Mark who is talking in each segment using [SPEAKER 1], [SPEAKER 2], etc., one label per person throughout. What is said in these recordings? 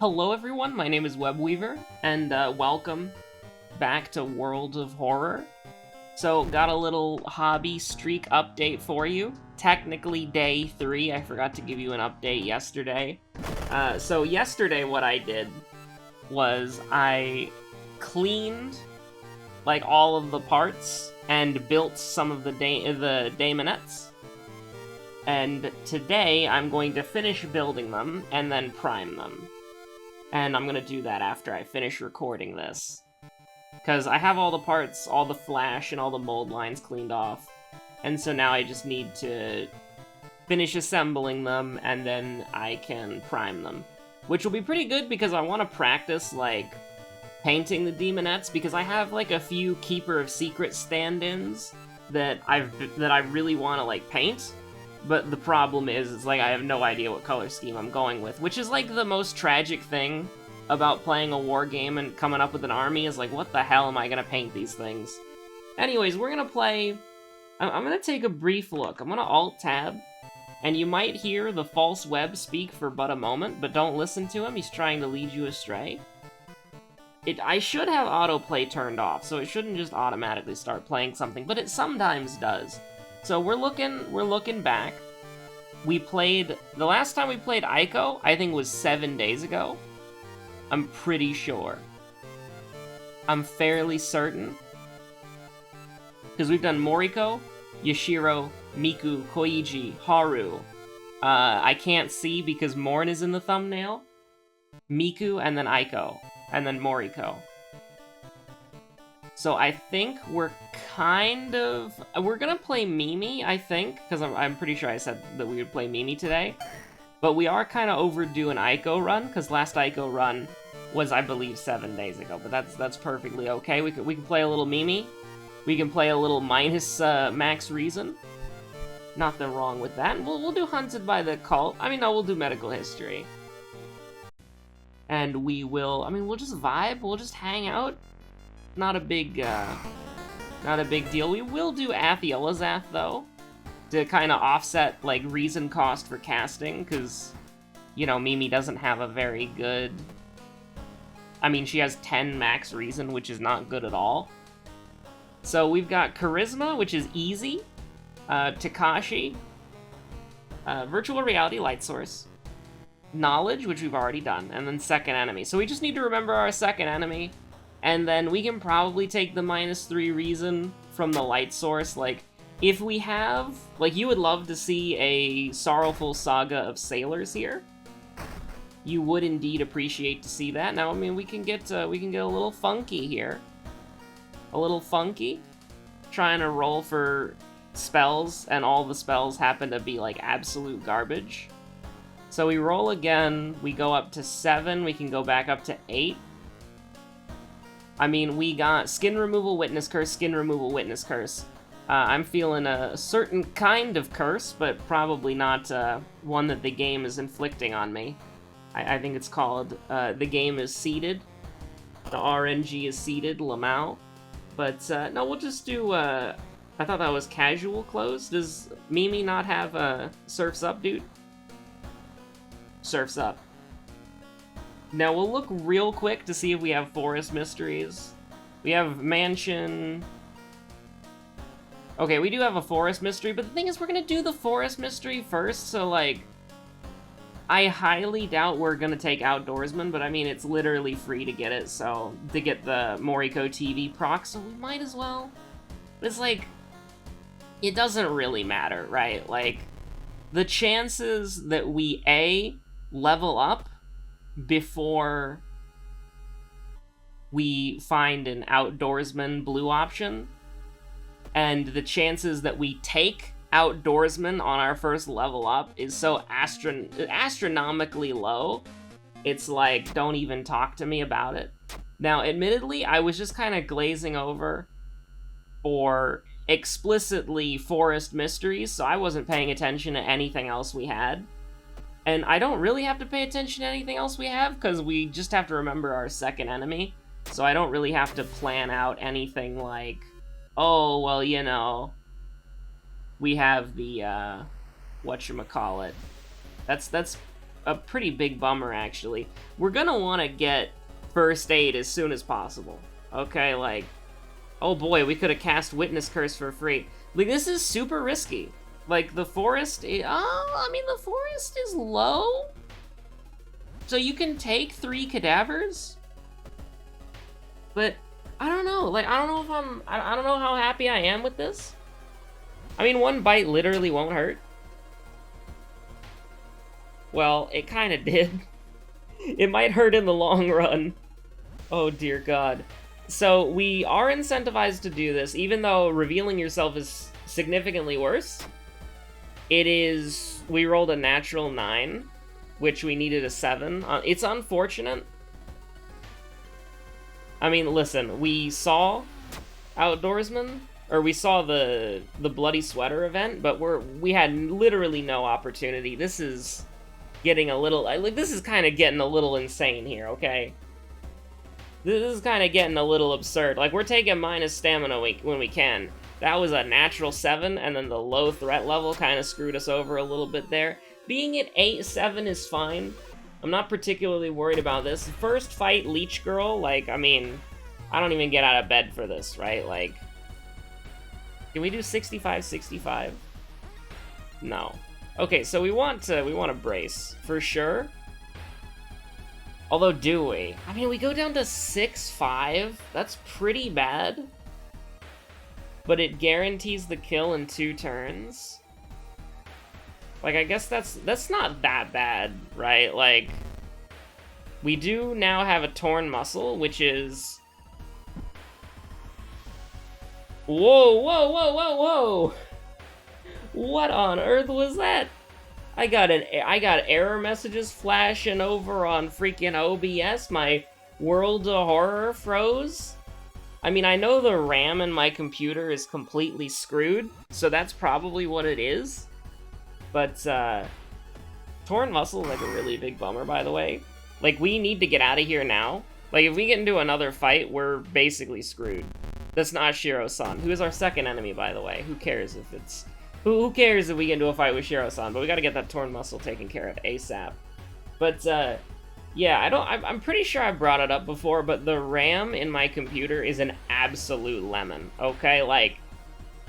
[SPEAKER 1] Hello everyone, my name is Webweaver, and welcome back to World of Horror. So, got a little hobby streak update for you. Technically day 3, I forgot to give you an update yesterday. So yesterday what I did was I cleaned, like, all of the parts and built some of the daemonettes. And today I'm going to finish building them and then prime them. And I'm gonna do that after I finish recording this. Because I have all the parts, all the flash, and all the mold lines cleaned off. And so now I just need to finish assembling them, and then I can prime them. Which will be pretty good because I want to practice, like, painting the demonettes, because I have, like, a few Keeper of Secrets stand-ins that I really want to, like, paint. But the problem is, like, I have no idea what color scheme I'm going with, which is, like, the most tragic thing about playing a war game and coming up with an army, is, like, what the hell am I gonna paint these things? Anyways, we're gonna play... I'm gonna take a brief look. I'm gonna Alt-Tab, and you might hear the false web speak for but a moment, but don't listen to him, he's trying to lead you astray. I should have autoplay turned off, so it shouldn't just automatically start playing something, but it sometimes does. So we're looking back. The last time we played Aiko, I think was 7 days ago. I'm pretty sure. I'm fairly certain. Because we've done Moriko, Yashiro, Miku, Koiji, Haru. I can't see because Morn is in the thumbnail. Miku, and then Aiko, and then Moriko. So I think we're gonna play Mimi, I think, because I'm pretty sure I said that we would play Mimi today. But we are kind of overdue an Aiko run, because last Aiko run was, I believe, 7 days ago. But that's perfectly okay. We can play a little Mimi. We can play a little minus Max Reason. Nothing wrong with that. We'll do Hunted by the Cult. I mean, no, we'll do Medical History. And we'll just vibe. We'll just hang out. Not a big deal. We will do Athelizath, though, to kind of offset, like, reason cost for casting, because, you know, Mimi doesn't have a very good... I mean, she has 10 max reason, which is not good at all. So we've got Charisma, which is easy, Takashi, Virtual Reality Light Source, Knowledge, which we've already done, and then Second Enemy. So we just need to remember our second enemy. And then we can probably take the -3 reason from the light source. Like, if we have... Like, you would love to see a Sorrowful Saga of Sailors here. You would indeed appreciate to see that. Now, I mean, we can get a little funky here. A little funky. Trying to roll for spells, and all the spells happen to be, like, absolute garbage. So we roll again, we go up to 7, we can go back up to 8. I mean, we got Skin Removal, Witness Curse, Skin Removal, Witness Curse. I'm feeling a certain kind of curse, but probably not one that the game is inflicting on me. I think it's called The Game is Seated. The RNG is seated, Lamau. But, no, we'll just do... I thought that was casual clothes. Does Mimi not have Surf's Up, dude? Surf's Up. Now, we'll look real quick to see if we have Forest Mysteries. We have Mansion... Okay, we do have a Forest Mystery, but the thing is, we're gonna do the Forest Mystery first, so, like... I highly doubt we're gonna take Outdoorsman, but I mean, it's literally free to get it, so... To get the Moriko TV proc, so we might as well. But it's like... It doesn't really matter, right? Like, the chances that we, A, level up before we find an Outdoorsman blue option, and the chances that we take Outdoorsman on our first level up is so astronomically low, it's like, don't even talk to me about it. Now, admittedly, I was just kind of glazing over for explicitly Forest Mysteries, so I wasn't paying attention to anything else we had. And I don't really have to pay attention to anything else we have, because we just have to remember our second enemy. So I don't really have to plan out anything like, oh, well, you know, we have the, whatchamacallit. That's a pretty big bummer, actually. We're gonna want to get first aid as soon as possible. Okay, like, oh boy, we could have cast Witness Curse for free. Like, this is super risky. Like, the forest, I mean, the forest is low. So you can take 3 cadavers? But, I don't know. Like, I don't know if I don't know how happy I am with this. I mean, 1 bite literally won't hurt. Well, it kind of did. It might hurt in the long run. Oh, dear God. So, we are incentivized to do this, even though revealing yourself is significantly worse. It is... We rolled a natural 9, which we needed a 7. It's unfortunate. I mean, listen, we saw Outdoorsman, or we saw the Bloody Sweater event, but we had literally no opportunity. This is getting a little... Like, this is kind of getting a little insane here, okay? This is kind of getting a little absurd. Like, we're taking minus stamina when we can. That was a natural 7, and then the low threat level kind of screwed us over a little bit there. Being at 8-7 is fine. I'm not particularly worried about this. First fight, Leech Girl, like, I mean, I don't even get out of bed for this, right? Like, can we do 65-65? No. Okay, so we want to brace, for sure. Although, do we? I mean, we go down to 6-5. That's pretty bad. But it guarantees the kill in 2 turns. Like, I guess that's not that bad, right? Like, we do now have a torn muscle, which is... Whoa, whoa, whoa, whoa, whoa! What on earth was that? I got error messages flashing over on freaking OBS. My World of Horror froze. I mean, I know the RAM in my computer is completely screwed, so that's probably what it is. But, torn muscle is like a really big bummer, by the way. Like, we need to get out of here now. Like, if we get into another fight, we're basically screwed. That's not Shiro-san, who is our second enemy, by the way. Who cares if it's... Who cares if we get into a fight with Shiro-san, but we gotta get that torn muscle taken care of ASAP. But, yeah, I'm pretty sure I brought it up before, but the RAM in my computer is an absolute lemon, okay? Like,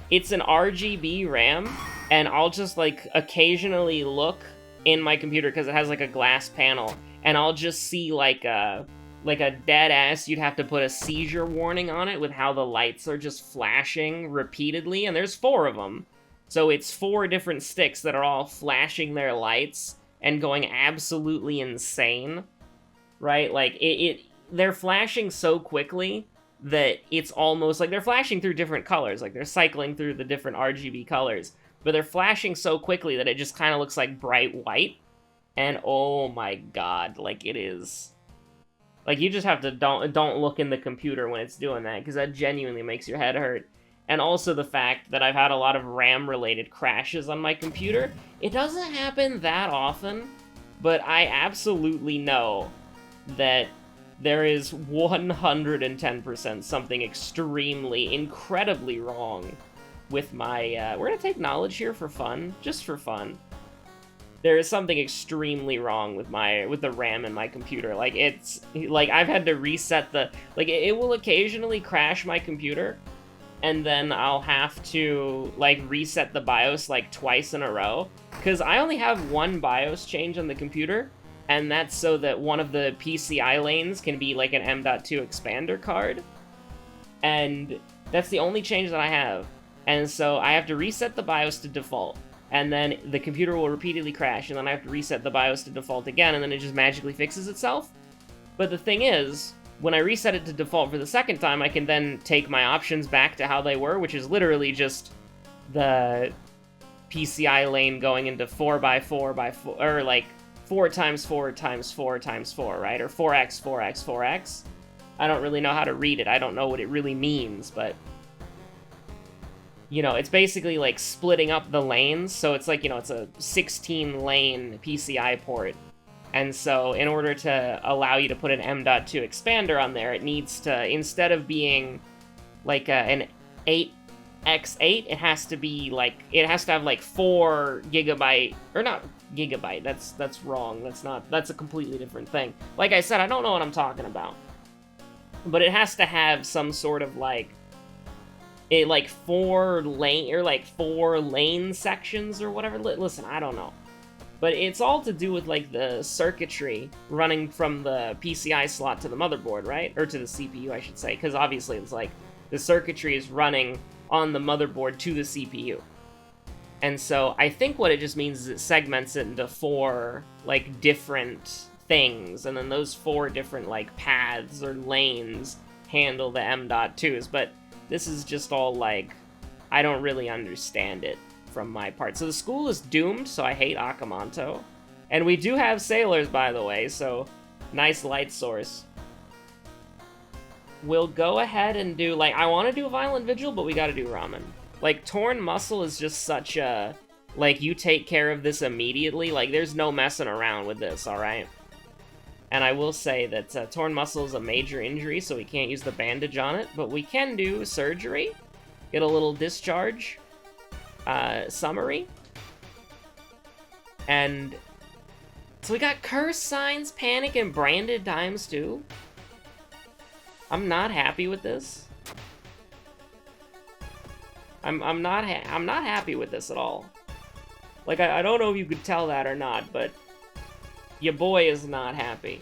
[SPEAKER 1] it's an RGB RAM, and I'll just, like, occasionally look in my computer, because it has, like, a glass panel, and I'll just see, like a dead ass, you'd have to put a seizure warning on it with how the lights are just flashing repeatedly, and there's 4 of them. So it's 4 different sticks that are all flashing their lights and going absolutely insane, right? Like, they're flashing so quickly that it's almost like they're flashing through different colors, like they're cycling through the different RGB colors, but they're flashing so quickly that it just kind of looks like bright white, and oh my god, like, it is... Like, you just have to don't look in the computer when it's doing that, because that genuinely makes your head hurt. And also the fact that I've had a lot of RAM-related crashes on my computer. It doesn't happen that often, but I absolutely know that there is 110% something extremely, incredibly wrong with my, we're gonna take knowledge here for fun, just for fun. There is something extremely wrong with the RAM in my computer. Like, it's, like, I've had to reset the, like, it will occasionally crash my computer, and then I'll have to, like, reset the BIOS, like, twice in a row. Because I only have 1 BIOS change on the computer, and that's so that one of the PCI lanes can be, like, an M.2 expander card. And that's the only change that I have. And so I have to reset the BIOS to default, and then the computer will repeatedly crash, and then I have to reset the BIOS to default again, and then it just magically fixes itself. But the thing is, when I reset it to default for the second time, I can then take my options back to how they were, which is literally just the PCI lane going into 4x4x4, or like 4x4x4x4, right? Or 4x4x4x. I don't really know how to read it. I don't know what it really means, but... You know, it's basically like splitting up the lanes, so it's like, you know, it's a 16-lane PCI port. And so, in order to allow you to put an M.2 expander on there, it needs to, instead of being like an 8x8, it has to be like, it has to have like 4 gigabyte, or not gigabyte. That's wrong. That's a completely different thing. Like I said, I don't know what I'm talking about. But it has to have some sort of like 4 lane sections or whatever. Listen, I don't know. But it's all to do with like the circuitry running from the PCI slot to the motherboard, right? Or to the CPU, I should say, because obviously it's like the circuitry is running on the motherboard to the CPU. And so I think what it just means is it segments it into 4 like different things, and then those 4 different like paths or lanes handle the M.2s. But this is just all like, I don't really understand it from my part. So the school is doomed, so I hate Akamanto. And we do have sailors, by the way, so nice light source. We'll go ahead and do, like, I want to do Violent Vigil, but we gotta do Ramen. Like, Torn Muscle is just such a, like, you take care of this immediately. Like, there's no messing around with this, alright? And I will say that Torn Muscle is a major injury, so we can't use the bandage on it, but we can do surgery, get a little discharge, summary. And so we got Curse Signs, Panic, and Branded ×2. I'm not happy with this. I'm not happy with this at all. Like, I don't know if you could tell that or not, but your boy is not happy.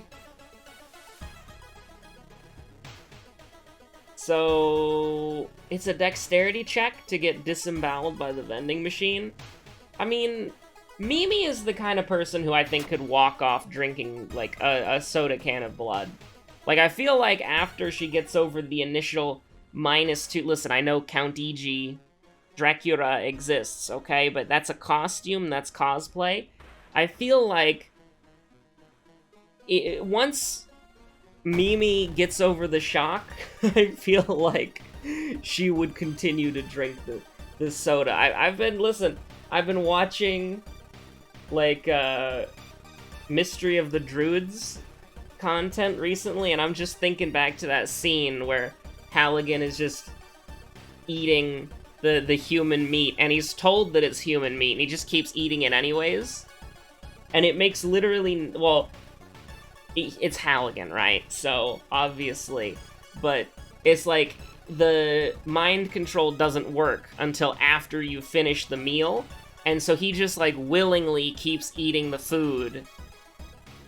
[SPEAKER 1] So it's a dexterity check to get disemboweled by the vending machine. I mean, Mimi is the kind of person who I think could walk off drinking, like, a soda can of blood. Like, I feel like after she gets over the initial -2... Listen, I know Count E.G. Dracula exists, okay? But that's a costume, that's cosplay. I feel like once Mimi gets over the shock, I feel like she would continue to drink the soda. I've been watching, like, Mystery of the Druids content recently, and I'm just thinking back to that scene where Halligan is just eating the human meat, and he's told that it's human meat, and he just keeps eating it anyways. And it makes literally, well, it's Halligan, right? So, obviously. But it's like, the mind control doesn't work until after you finish the meal, and so he just, like, willingly keeps eating the food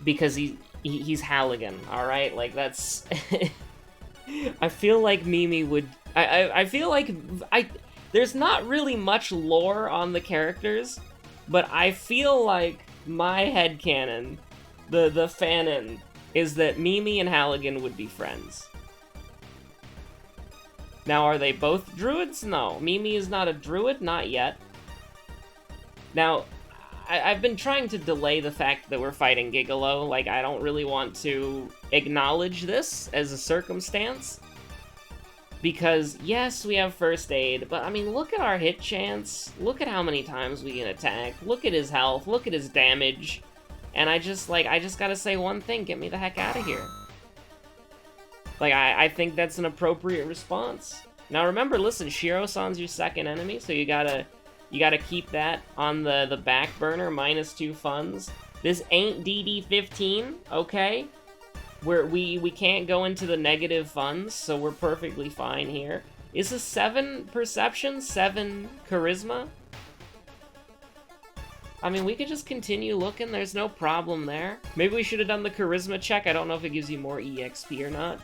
[SPEAKER 1] because he's Halligan, alright? Like, that's... I feel like Mimi would... I feel like... There's not really much lore on the characters, but I feel like my headcanon, the fanon, is that Mimi and Halligan would be friends. Now, are they both druids? No. Mimi is not a druid, not yet. Now, I've been trying to delay the fact that we're fighting Gigolo. Like, I don't really want to acknowledge this as a circumstance. Because, yes, we have first aid, but, I mean, look at our hit chance. Look at how many times we can attack. Look at his health. Look at his damage. And I just gotta say one thing. Get me the heck out of here. Like, I think that's an appropriate response. Now, remember, listen, Shiro-san's your second enemy, so you gotta keep that on the back burner, -2 funds. This ain't DD15, okay? We can't go into the negative funds, so we're perfectly fine here. Is this 7 perception, 7 charisma? I mean, we could just continue looking, there's no problem there. Maybe we should have done the charisma check, I don't know if it gives you more EXP or not.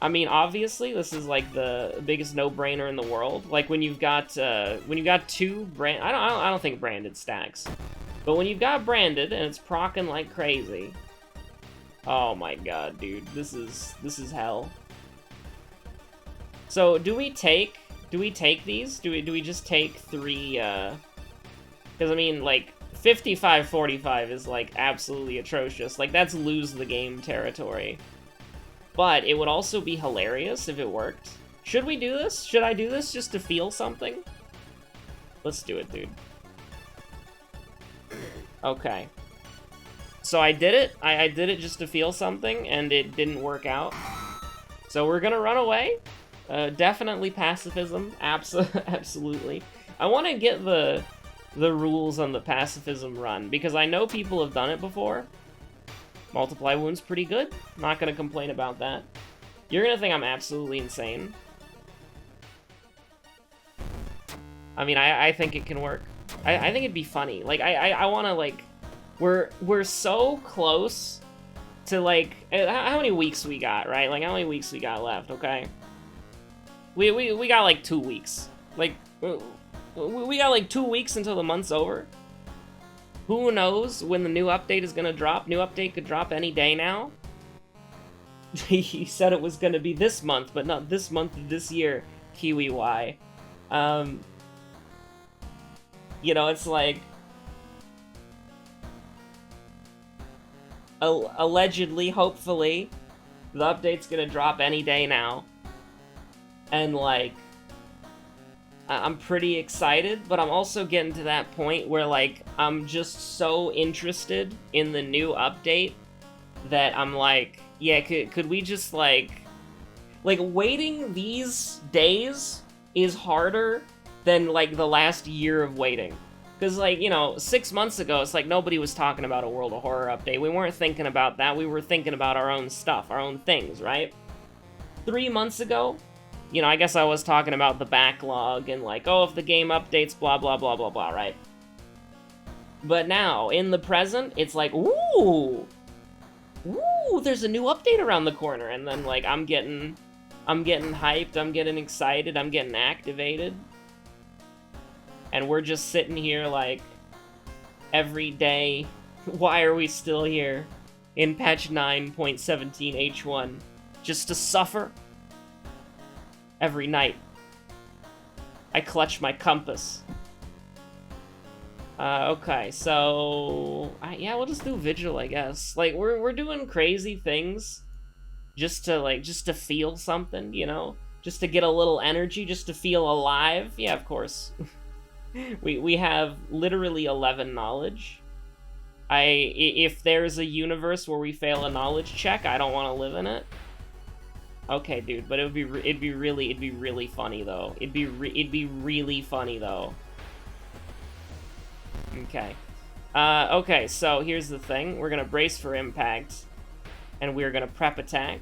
[SPEAKER 1] I mean, obviously, this is like the biggest no-brainer in the world. Like when you've got 2 brand, I don't think branded stacks, but when you've got branded and it's procking like crazy, oh my god, dude, this is hell. So do we take these? Do we just take 3? Because I mean, like 55-45 is like absolutely atrocious. Like that's lose the game territory. But it would also be hilarious if it worked. Should we do this? Should I do this just to feel something? Let's do it, dude. Okay. So I did it. I did it just to feel something, and it didn't work out. So we're gonna run away. Definitely pacifism. Absolutely. I want to get the the rules on the pacifism run, because I know people have done it before. Multiply wounds pretty good. Not gonna complain about that. You're gonna think I'm absolutely insane. I mean, I think it can work. I think it'd be funny. Like, I wanna, like... We're so close to, like... How many weeks we got, right? Like, how many weeks we got left, okay? We got, like, 2 weeks. Like, we got, like, 2 weeks until the month's over. Who knows when the new update is gonna drop? New update could drop any day now. He said it was gonna be this month, but not this month of this year. Kiwi Y. You know, it's like... Allegedly, hopefully, the update's gonna drop any day now. And, like... I'm pretty excited, but I'm also getting to that point where, like, I'm just so interested in the new update that I'm like, yeah, could we just, like, waiting these days is harder than, like, the last year of waiting. Because, like, you know, 6 months ago, it's like nobody was talking about a World of Horror update. We weren't thinking about that. We were thinking about our own stuff, our own things, right? 3 months ago, you know, I guess I was talking about the backlog and, like, oh, if the game updates, blah, blah, blah, blah, blah, right? But now, in the present, it's like, ooh, there's a new update around the corner. And then, like, I'm getting hyped, I'm getting excited, I'm getting activated. And we're just sitting here, like, every day. Why are we still here in patch 9.17 H1? Just to suffer? Every night, I clutch my compass. Okay, so... yeah, we'll just do Vigil, I guess. Like, we're doing crazy things just to feel something, you know? Just to get a little energy, just to feel alive. Yeah, of course. we have literally 11 knowledge. If there's a universe where we fail a knowledge check, I don't want to live in it. Okay, dude, but it'd be really funny though. It'd be really funny though. Okay. Okay, so here's the thing. We're gonna brace for impact, and we're gonna prep attack.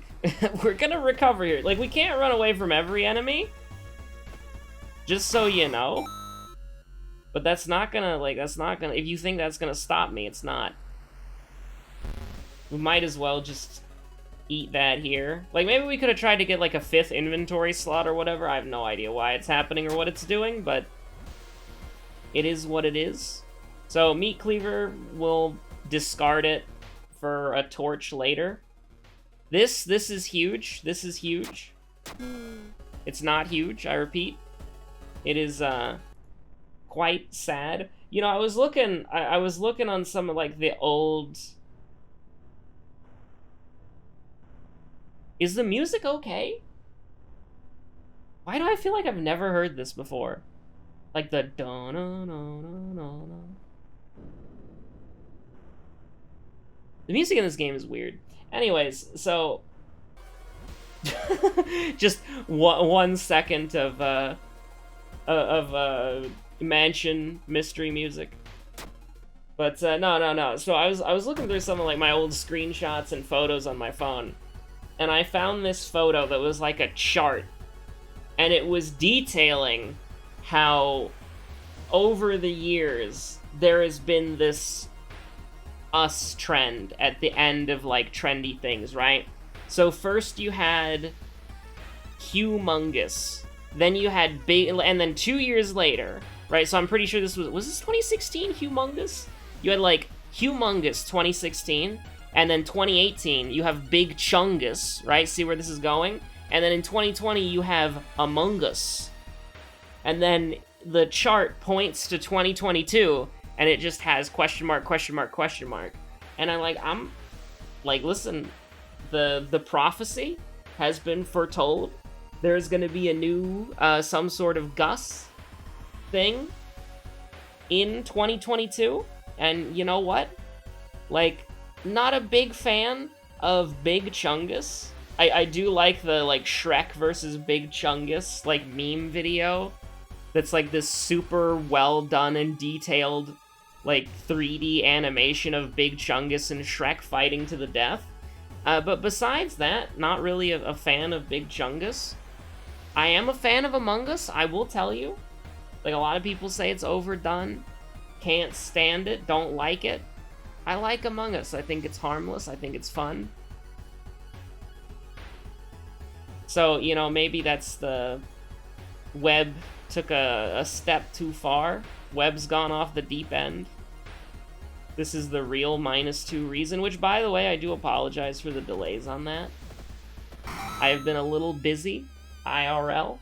[SPEAKER 1] We're gonna recover here. Like, we can't run away from every enemy, just so you know. But that's not gonna, if you think that's gonna stop me, it's not. We might as well just eat that here. Like, maybe we could have tried to get, like, a 5th inventory slot or whatever. I have no idea why it's happening or what it's doing, but it is what it is. So, Meat Cleaver will discard it for a torch later. This is huge. This is huge. It's not huge, I repeat. It is, quite sad. You know, I was looking on some of, like, the old... Is the music okay? Why do I feel like I've never heard this before? Like the da-na-na-na-na-na. The music in this game is weird. Anyways, so... just 1 second of mansion mystery music. But, no. So I was looking through some of, like, my old screenshots and photos on my phone. And I found this photo that was like a chart, and it was detailing how over the years there has been this us trend at the end of, like, trendy things, right? So first you had humongous, then you had big, and then 2 years later, right? So I'm pretty sure this was this 2016 humongous? You had, like, humongous 2016. And then 2018, you have Big Chungus, right? See where this is going? And then in 2020, you have Among Us. And then the chart points to 2022, and it just has question mark, question mark, question mark. And I'm like, listen, the prophecy has been foretold. There's gonna be a new, some sort of Gus thing in 2022. And you know what? Like, not a big fan of Big Chungus. I do like the, like, Shrek versus Big Chungus, like, meme video that's like this super well done and detailed, like 3D animation of Big Chungus and Shrek fighting to the death. But besides that, not really a fan of Big Chungus. I am a fan of Among Us, I will tell you. Like, a lot of people say it's overdone, can't stand it, don't like it. I like Among Us. I think it's harmless. I think it's fun. So, you know, maybe that's the... Web took a step too far. Web's gone off the deep end. This is the real -2 reason, which, by the way, I do apologize for the delays on that. I have been a little busy, IRL,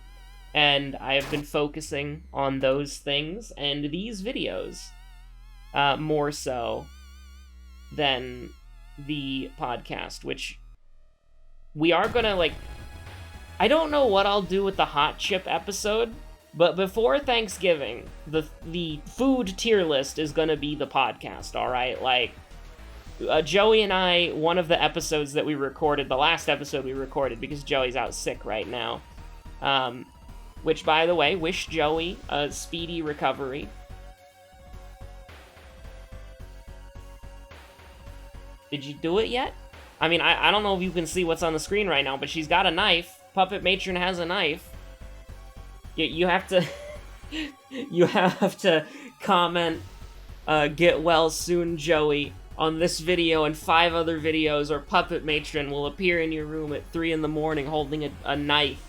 [SPEAKER 1] and I have been focusing on those things and these videos more so than the podcast, which we are gonna, like... I don't know what I'll do with the hot chip episode, but before Thanksgiving, the food tier list is gonna be the podcast, alright? Like, Joey and I, one of the episodes that we recorded, the last episode we recorded, because Joey's out sick right now, which, by the way, wish Joey a speedy recovery. Did you do it yet? I mean, I don't know if you can see what's on the screen right now, but she's got a knife. Puppet Matron has a knife. You have to... you have to comment, get well soon, Joey, on this video and 5 other videos, or Puppet Matron will appear in your room at 3 in the morning holding a knife.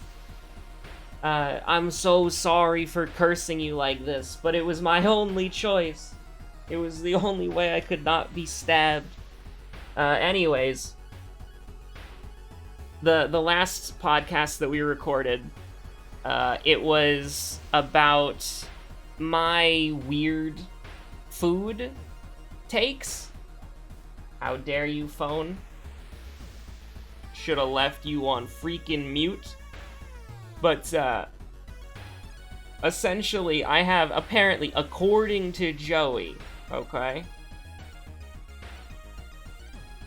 [SPEAKER 1] I'm so sorry for cursing you like this, but it was my only choice. It was the only way I could not be stabbed. Anyways, the last podcast that we recorded, it was about my weird food takes. How dare you, phone? Should have left you on freaking mute. But, essentially, I have, apparently, according to Joey, okay?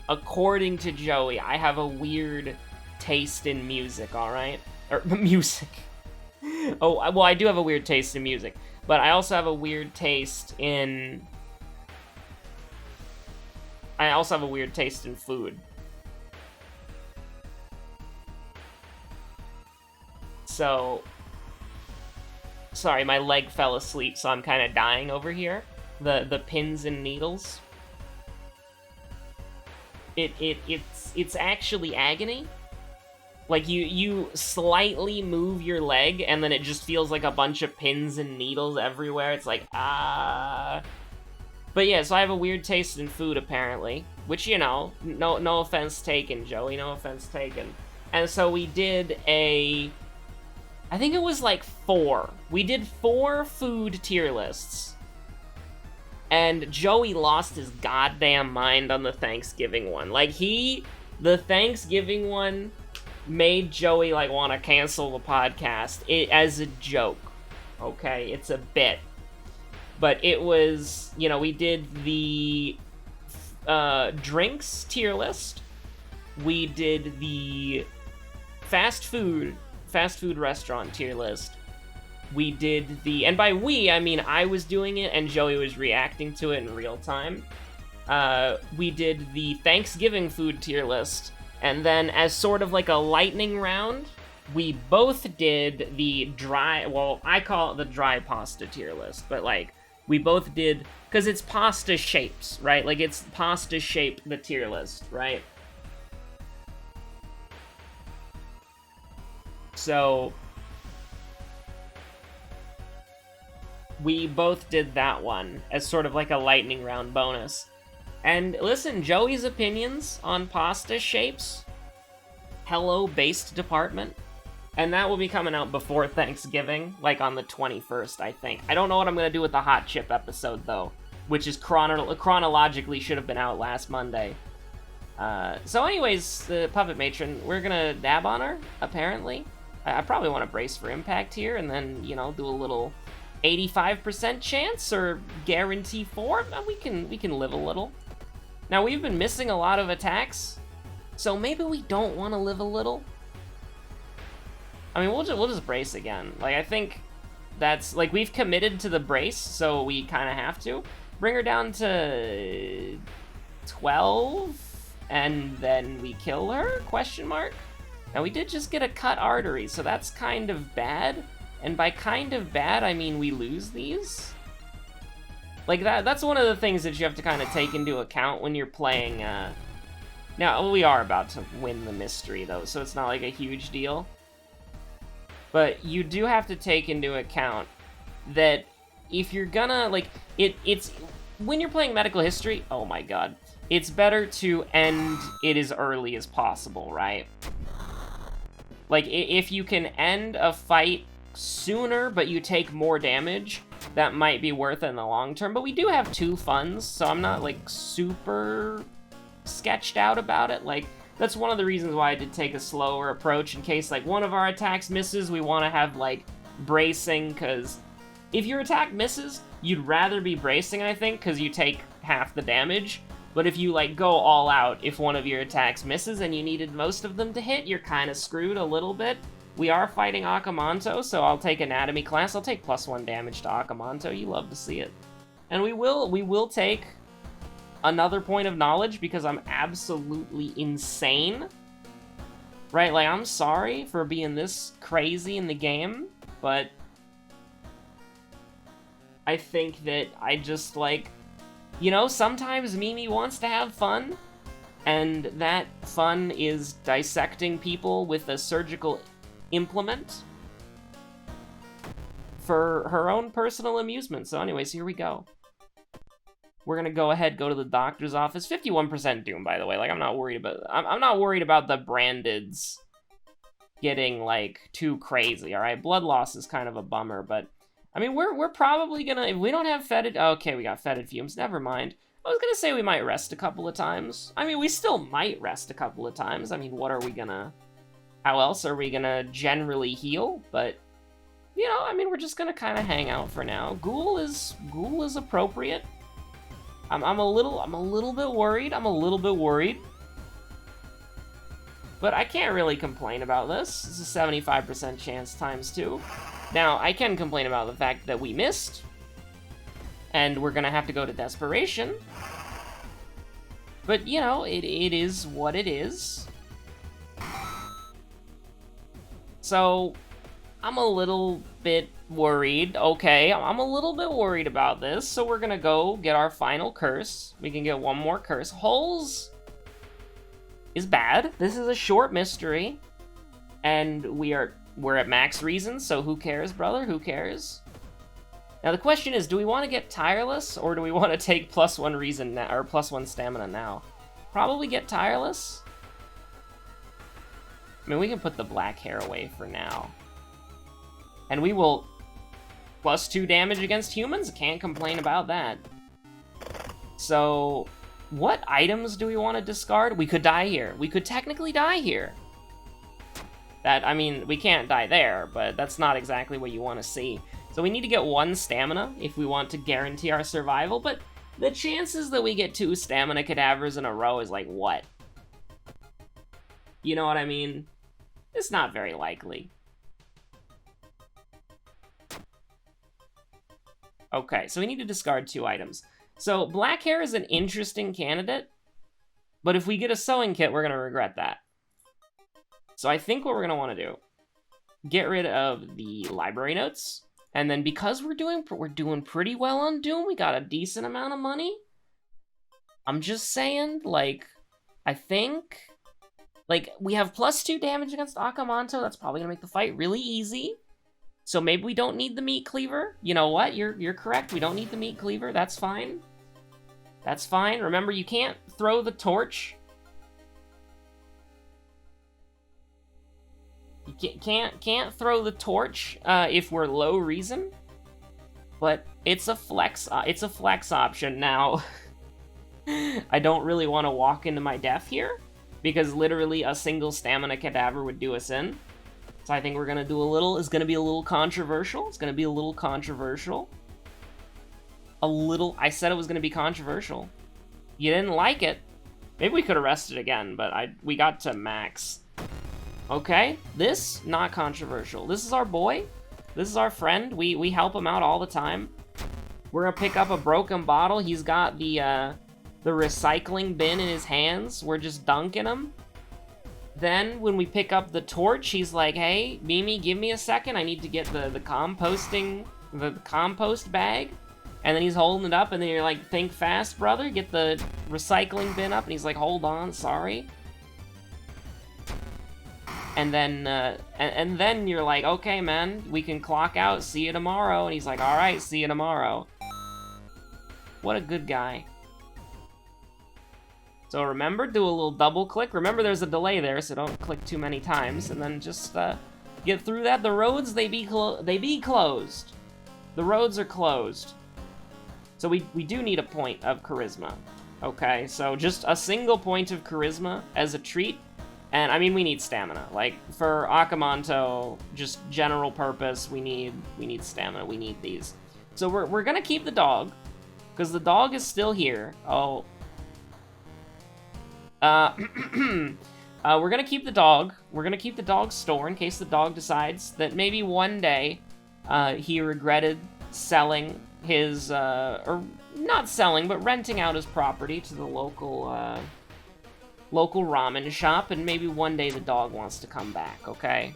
[SPEAKER 1] According to Joey, I have a weird taste in music, alright? Or, music. Oh, well, I do have a weird taste in music, but I also have a weird taste in... I also have a weird taste in food. So... Sorry, my leg fell asleep, so I'm kind of dying over here. The pins and needles. It's actually agony. Like, you slightly move your leg, and then it just feels like a bunch of pins and needles everywhere. It's like, ah... But yeah, so I have a weird taste in food, apparently. Which, you know, no offense taken, Joey, no offense taken. And so we did I think it was like 4. We did 4 food tier lists. And Joey lost his goddamn mind on the Thanksgiving one. Like, the Thanksgiving one made Joey, like, want to cancel the podcast as a joke. Okay? It's a bit. But it was, you know, we did the drinks tier list. We did the fast food restaurant tier list. We did and by we, I mean I was doing it and Joey was reacting to it in real time. We did the Thanksgiving food tier list, and then as sort of like a lightning round, we both did the dry, well, I call it the dry pasta tier list, but like, we both did, because it's pasta shapes, right? Like, it's pasta shaped, the tier list, right? So, we both did that one as sort of like a lightning round bonus. And listen, Joey's opinions on pasta shapes, hello, based department. And that will be coming out before Thanksgiving, like on the 21st, I think. I don't know what I'm going to do with the hot chip episode, though, which is chronologically should have been out last Monday. So anyways, the Puppet Matron, we're going to dab on her, apparently. I probably want to brace for impact here, and then, you know, do a little 85% chance, or guarantee 4. We can live a little. Now, we've been missing a lot of attacks, so maybe we don't want to live a little. I mean, we'll just brace again. Like, I think that's, like, we've committed to the brace, so we kind of have to. Bring her down to 12, and then we kill her, question mark? Now, we did just get a cut artery, so that's kind of bad. And by kind of bad, I mean we lose these. Like, that's one of the things that you have to kind of take into account when you're playing, Now, we are about to win the mystery, though, so it's not, like, a huge deal. But you do have to take into account that if you're gonna, like, it's... When you're playing medical history, oh my god, it's better to end it as early as possible, right? Like, if you can end a fight sooner, but you take more damage, that might be worth it in the long term. But we do have 2 funds, so I'm not, like, super sketched out about it. Like, that's one of the reasons why I did take a slower approach, in case, like, one of our attacks misses, we want to have, like, bracing, because if your attack misses, you'd rather be bracing, I think, because you take half the damage. But if you, like, go all out, if one of your attacks misses and you needed most of them to hit, you're kind of screwed a little bit. We are fighting Akamanto, so I'll take Anatomy class. I'll take +1 damage to Akamanto. You love to see it. And we will take another point of knowledge, because I'm absolutely insane. Right, like, I'm sorry for being this crazy in the game, but I think that I just, like... You know, sometimes Mimi wants to have fun, and that fun is dissecting people with a surgical implement for her own personal amusement. So anyways, here we go. We're gonna go ahead, go to the doctor's office. 51% Doom, by the way. Like, I'm not worried about the brandeds getting, like, too crazy, alright? Blood loss is kind of a bummer, but... I mean, we're probably gonna... If we don't have fetid... Okay, we got fetid fumes. Never mind. I was gonna say we might rest a couple of times. I mean, we still might rest a couple of times. I mean, what are we gonna... How else are we gonna generally heal? But, you know, I mean, we're just gonna kind of hang out for now. Ghoul is appropriate. I'm a little bit worried. But I can't really complain about this. It's a 75% chance times 2. Now, I can complain about the fact that we missed, and we're gonna have to go to desperation. But, you know, it is what it is. So, I'm a little bit worried. Okay, I'm a little bit worried about this, so we're gonna go get our final curse. We can get one more curse. Holes is bad. This is a short mystery, and we're at max reason, so who cares, brother? Who cares? Now the question is, do we want to get tireless, or do we want to take +1 reason now, or +1 stamina now? Probably get tireless. I mean, we can put the black hair away for now. And we will +2 damage against humans. Can't complain about that. So, what items do we want to discard? We could die here. We could technically die here. That, I mean, we can't die there, but that's not exactly what you want to see. So we need to get 1 stamina if we want to guarantee our survival, but the chances that we get 2 stamina cadavers in a row is like, what? You know what I mean? It's not very likely. Okay, so we need to discard 2 items. So black hair is an interesting candidate, but if we get a sewing kit, we're going to regret that. So I think what we're going to want to do, get rid of the library notes, and then because we're doing pretty well on Doom, we got a decent amount of money. I'm just saying, like, I think, like, we have +2 damage against Akamanto. That's probably going to make the fight really easy. So maybe we don't need the meat cleaver. You know what? You're correct. We don't need the meat cleaver. That's fine. That's fine. Remember, you can't throw the torch. You can't throw the torch if we're low reason, but it's a flex option. Now, I don't really want to walk into my death here, because literally a single stamina cadaver would do us in. So I think we're gonna do a little. It's gonna be a little controversial. It's gonna be a little controversial. I said it was gonna be controversial. You didn't like it. Maybe we could have rested again, but we got to max. Okay, this, not controversial. This is our boy. This is our friend. We help him out all the time. We're gonna pick up a broken bottle. He's got the recycling bin in his hands. We're just dunking him. Then, when we pick up the torch, he's like, hey, Mimi, give me a second. I need to get the compost bag. And then he's holding it up, and then you're like, think fast, brother. Get the recycling bin up. And he's like, hold on, sorry. And then, and then you're like, okay, man, we can clock out. See you tomorrow. And he's like, all right, see you tomorrow. What a good guy. So remember, do a little double click. Remember, there's a delay there, so don't click too many times. And then just get through that. The roads, they be closed. The roads are closed. So we do need a point of charisma. Okay, so just a single point of charisma as a treat. And, I mean, we need stamina. Like, for Akamanto, just general purpose, we need stamina. We need these. So we're gonna keep the dog, because the dog is still here. Oh. We're gonna keep the dog. We're gonna keep the dog's store in case the dog decides that maybe one day he regretted selling his, or not selling, but renting out his property to the local ramen shop, and maybe one day the dog wants to come back, okay?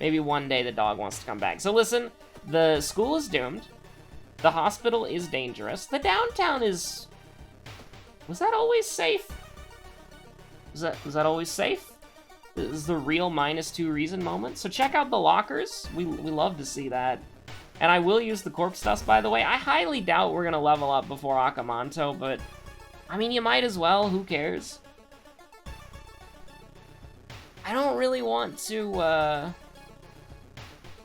[SPEAKER 1] Maybe one day the dog wants to come back. So listen, the school is doomed. The hospital is dangerous. The downtown is... Was that always safe? Was that always safe? This is the real -2 reason moment. So check out the lockers. We love to see that. And I will use the corpse dust, by the way. I highly doubt we're gonna level up before Akamanto, but... I mean, you might as well. Who cares? I don't really want to, I'd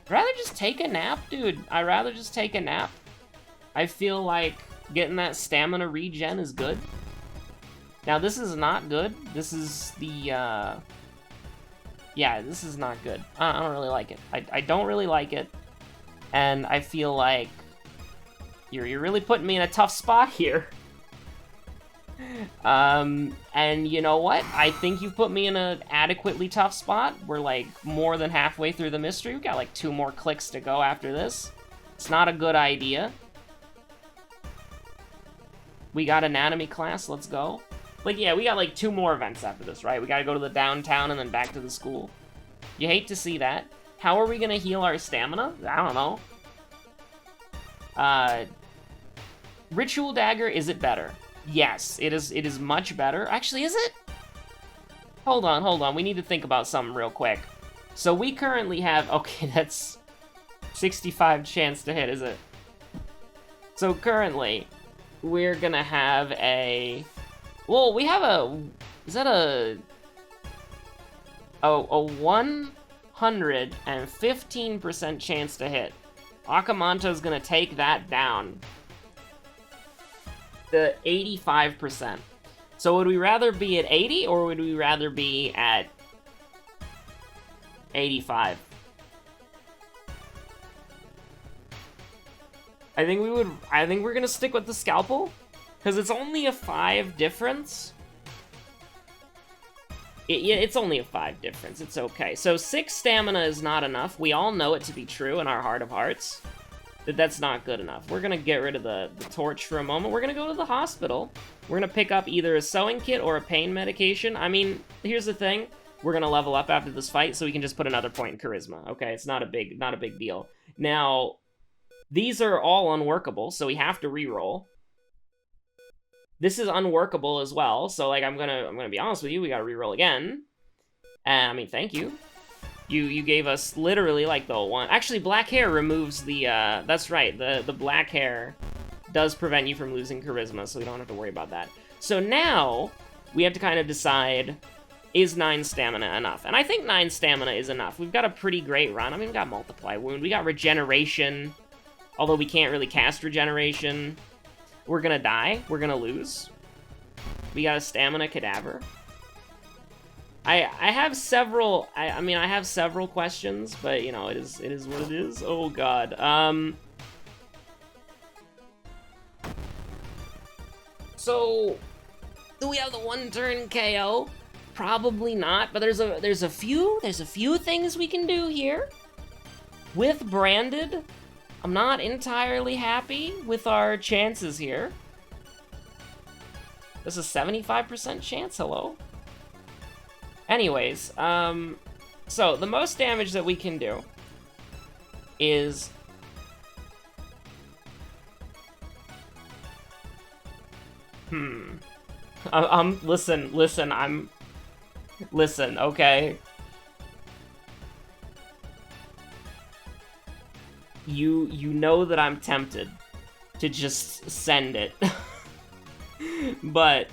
[SPEAKER 1] rather just take a nap, dude. I'd rather just take a nap. I feel like getting that stamina regen is good. Now, this is not good. This is the, yeah, this is not good. I don't really like it. I don't really like it. And I feel like you're really putting me in a tough spot here. And you know what? I think you've put me in an adequately tough spot. We're, like, more than halfway through the mystery. We've got, like, 2 more clicks to go after this. It's not a good idea. We got anatomy class, let's go. Like, yeah, we got, like, 2 more events after this, right? We gotta go to the downtown and then back to the school. You hate to see that. How are we gonna heal our stamina? I don't know. Ritual dagger, is it better? Yes, it is much better. Actually, is it? Hold on. We need to think about something real quick. So we currently have... Okay, that's 65 chance to hit, is it? So currently, we're gonna have a... Well, we have a... Is that a... Oh, a 115% chance to hit. Akamanto's gonna take that down. The 85%. So would we rather be at 80 or would we rather be at 85? I think we're gonna stick with the scalpel, because it's only a 5 difference. It's only a 5 difference, it's okay. So 6 stamina is not enough. We all know it to be true in our heart of hearts. That's not good enough. We're gonna get rid of the torch for a moment. We're gonna go to the hospital. We're gonna pick up either a sewing kit or a pain medication. I mean, here's the thing. We're gonna level up after this fight, so we can just put another point in charisma. Okay, it's not a big deal. Now, these are all unworkable, so we have to reroll. This is unworkable as well, so like I'm gonna be honest with you, we gotta reroll again. I mean, thank you. You gave us literally like the one. Actually, black hair removes the. That's right. The black hair does prevent you from losing charisma, so we don't have to worry about that. So now we have to kind of decide: is 9 stamina enough? And I think 9 stamina is enough. We've got a pretty great run. I mean, we got multiply wound, we got regeneration, although we can't really cast regeneration. We're gonna die. We're gonna lose. We got a stamina cadaver. I have several. I mean, I have several questions, but you know, it is what it is. Oh God. So, do we have the 1-turn KO? Probably not. But there's a few things we can do here. With Branded, I'm not entirely happy with our chances here. There's a 75% chance, hello? Anyways, so the most damage that we can do is... Listen, okay? You know that I'm tempted to just send it. But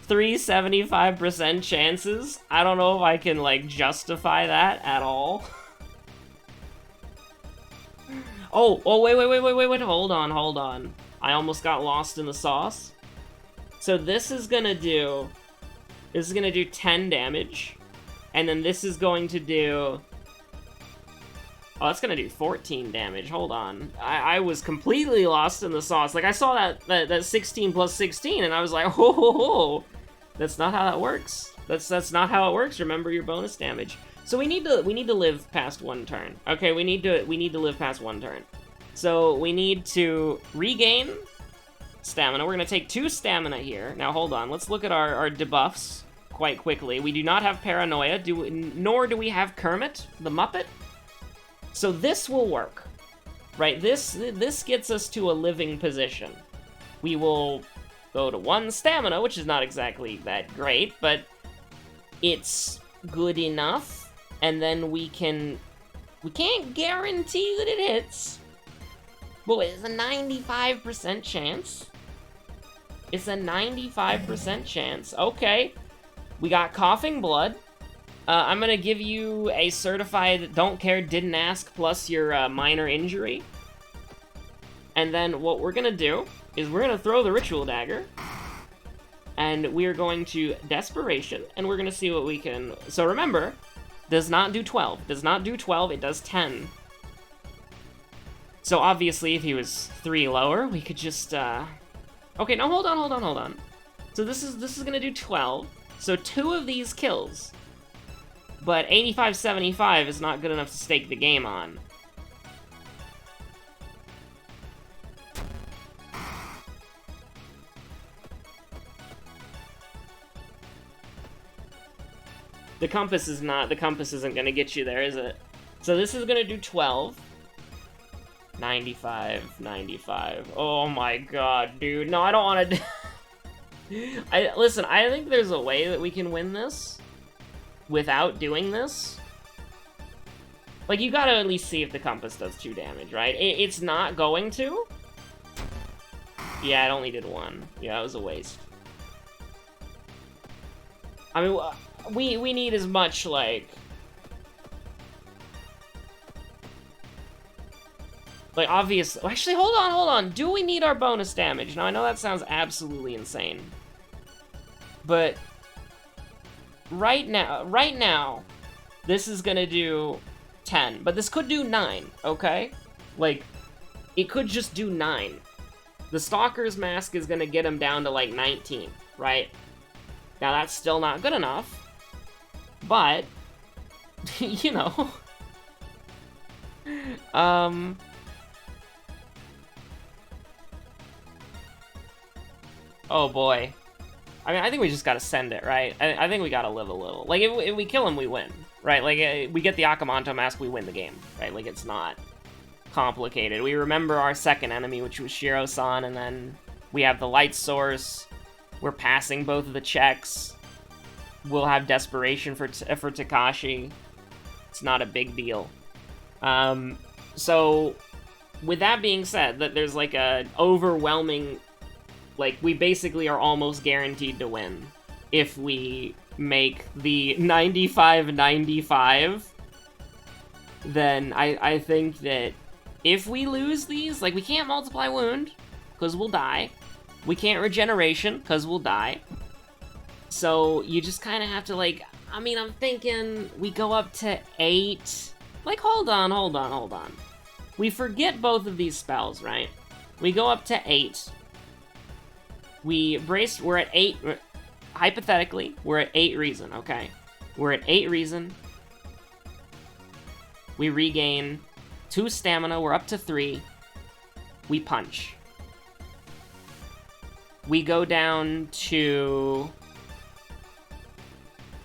[SPEAKER 1] 375% chances? I don't know if I can, like, justify that at all. Oh, wait, hold on. I almost got lost in the sauce. So this is gonna do 10 damage, and then this is going to do... Oh, that's gonna do 14 damage. Hold on. I was completely lost in the sauce. Like, I saw that 16 plus 16, and I was like, ho. That's not how that works. That's not how it works. Remember your bonus damage. So we need to live past one turn. Okay, we need to live past one turn. So we need to regain stamina. We're gonna take 2 stamina here. Now hold on. Let's look at our debuffs quite quickly. We do not have paranoia, nor do we have Kermit the Muppet. So this will work, right? This gets us to a living position. We will go to 1 stamina, which is not exactly that great, but it's good enough. And then we can't guarantee that it hits. But it's a 95% chance. It's a 95% chance. Okay, we got Coughing Blood. I'm gonna give you a certified don't care, didn't ask, plus your minor injury. And then what we're gonna do is we're gonna throw the Ritual Dagger. And we're going to Desperation, and we're gonna see what we can... So remember, does not do 12. Does not do 12, it does 10. So obviously, if he was 3 lower, we could just, Okay, no, hold on. So this is gonna do 12. So 2 of these kills. But 85-75 is not good enough to stake the game on. The compass isn't gonna get you there, is it? So this is gonna do 12. 95. Oh my god, dude. No, I don't wanna Listen, I think there's a way that we can win this without doing this. Like, you gotta at least see if the compass does 2 damage, right? It's not going to. Yeah, it only did 1. Yeah, that was a waste. I mean, we need as much, like... Like, obvious... Actually, hold on. Do we need our bonus damage? Now, I know that sounds absolutely insane. But... Right now, this is gonna do 10. But this could do 9, okay? Like, it could just do 9. The Stalker's Mask is gonna get him down to, like, 19, right? Now, that's still not good enough. But, you know... Oh boy. I mean, I think we just gotta send it, right? I think we gotta live a little. Like, if we kill him, we win, right? Like, we get the Akamanto Mask, we win the game, right? Like, it's not complicated. We remember our second enemy, which was Shiro-san, and then we have the Light Source. We're passing both of the checks. We'll have Desperation for Takashi. It's not a big deal. So, with that being said, that there's, like, a overwhelming... Like, we basically are almost guaranteed to win if we make the 95-95. Then I think that if we lose these, like, we can't multiply wound, because we'll die. We can't regeneration, because we'll die. So you just kind of have to, like, I mean, I'm thinking we go up to 8. Like, hold on. We forget both of these spells, right? We go up to 8. We're at 8, hypothetically, we're at 8 reason, okay? We're at 8 reason. We regain 2 stamina, we're up to 3. We punch. We go down to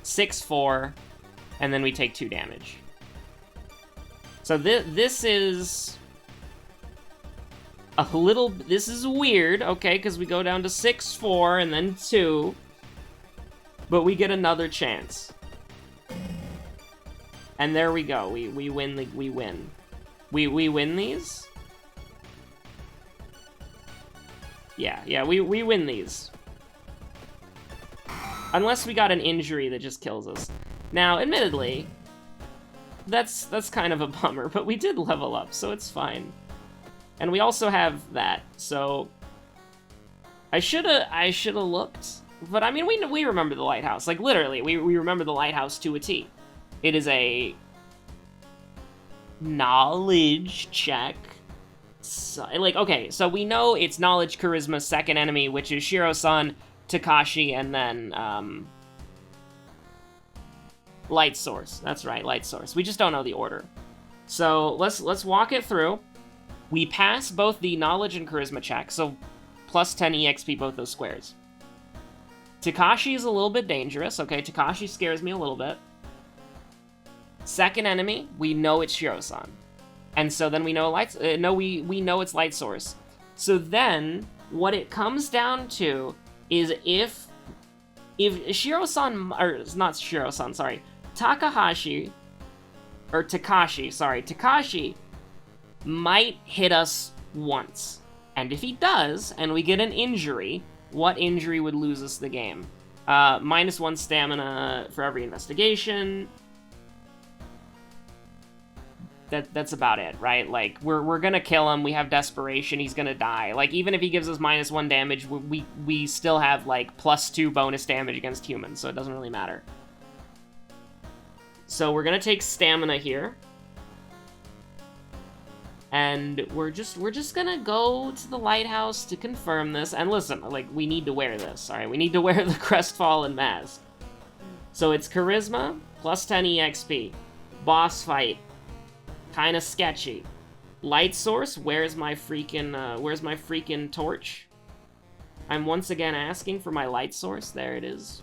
[SPEAKER 1] 6-4, and then we take 2 damage. So this is a little... This is weird, okay, because we go down to 6-4 and then 2. But we get another chance. And there we go. We win. We win. We win these? Yeah, we win these. Unless we got an injury that just kills us. Now, admittedly, that's kind of a bummer, but we did level up, so it's fine. And we also have that, so I shoulda looked, but I mean we remember the lighthouse. Like literally, we remember the lighthouse to a T. It is a knowledge check. So, like, okay, so we know it's knowledge, charisma, second enemy, which is Shiro-san, Takashi, and then light source. That's right, light source. We just don't know the order. So let's walk it through. We pass both the knowledge and charisma check, so plus 10 EXP both those squares. Takashi is a little bit dangerous. Okay, Takashi scares me a little bit. Second enemy, we know it's Shiro-san. And so then we know we know it's light source. So then what it comes down to is if Shiro-san, or it's not Shiro-san, sorry, Takashi might hit us once. And if he does, and we get an injury, what injury would lose us the game? -1 stamina for every investigation. That's about it, right? Like, we're gonna kill him, we have desperation, he's gonna die. Like, even if he gives us -1 damage, we still have, like, +2 bonus damage against humans, so it doesn't really matter. So we're gonna take stamina here. And we're just gonna go to the lighthouse to confirm this. And listen, like, we need to wear this, alright? We need to wear the Crestfallen mask. So it's charisma, plus 10 EXP. Boss fight, kinda sketchy. Light source, where's my freaking torch? I'm once again asking for my light source. There it is.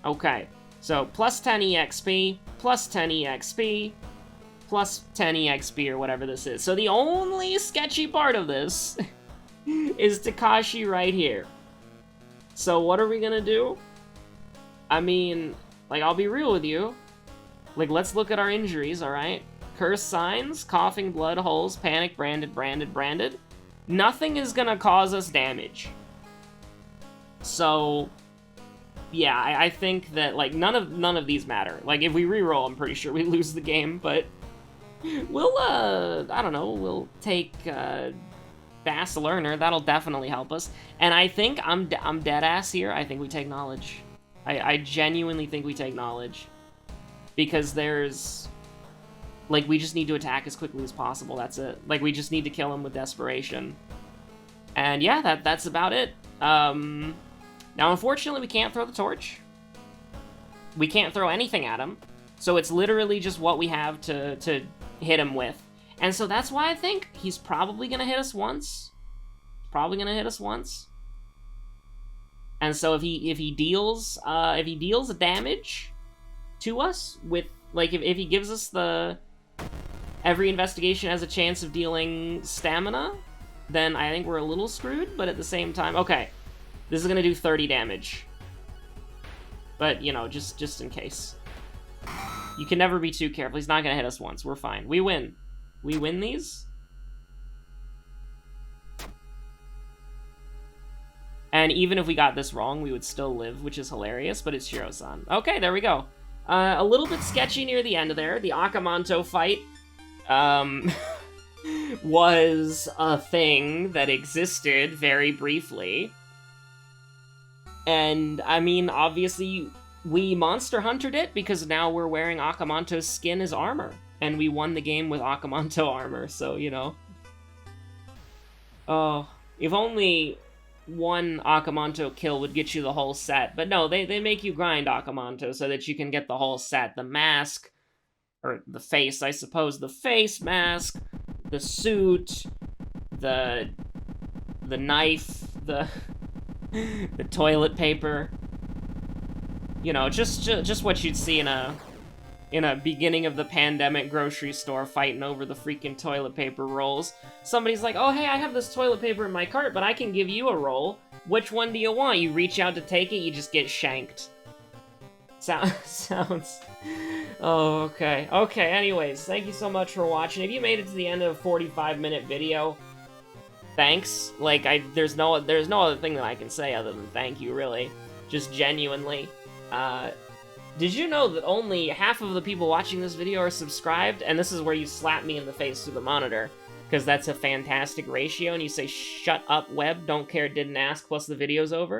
[SPEAKER 1] Okay, so plus 10 EXP, plus 10 EXP, plus 10 EXP, or whatever this is. So the only sketchy part of this is Takashi right here. So what are we gonna do? I mean, like, I'll be real with you. Like, let's look at our injuries, alright? Curse signs, coughing, blood holes, panic, branded. Nothing is gonna cause us damage. So, yeah, I think that, like, none of these matter. Like, if we reroll, I'm pretty sure we lose the game, but we'll, I don't know, we'll take, Fast Learner. That'll definitely help us. And I think I'm dead ass here. I think we take knowledge. I genuinely think we take knowledge. Because there's... Like, we just need to attack as quickly as possible, that's it. Like, we just need to kill him with desperation. And yeah, that's about it. Now, unfortunately, we can't throw the torch. We can't throw anything at him. So it's literally just what we have to hit him with. And so that's why I think he's probably gonna hit us once. And so if he deals damage to us with, like, if he gives us the every investigation has a chance of dealing stamina, then I think we're a little screwed, but at the same time, okay, this is gonna do 30 damage. But, you know, just in case. You can never be too careful. He's not gonna hit us once. We're fine. We win. We win these. And even if we got this wrong, we would still live, which is hilarious, but it's Shiro-san. Okay, there we go. A little bit sketchy near the end there. The Akamanto fight was a thing that existed very briefly. And, I mean, obviously, we Monster Huntered it because now we're wearing Akamanto's skin as armor. And we won the game with Akamanto armor, so, you know. Oh, if only one Akamanto kill would get you the whole set. But no, they make you grind Akamanto so that you can get the whole set. The mask, or the face, I suppose, the face mask, the suit, the knife, the toilet paper. You know, just what you'd see in a beginning of the pandemic grocery store fighting over the freaking toilet paper rolls. Somebody's like, oh, hey, I have this toilet paper in my cart, but I can give you a roll. Which one do you want? You reach out to take it, you just get shanked. Sounds... Oh, okay. Okay, anyways, thank you so much for watching. If you made it to the end of a 45-minute video, thanks. Like, there's no other thing that I can say other than thank you, really. Just genuinely. Did you know that only half of the people watching this video are subscribed? And this is where you slap me in the face through the monitor, because that's a fantastic ratio, and you say, shut up, Web, don't care, didn't ask, plus the video's over.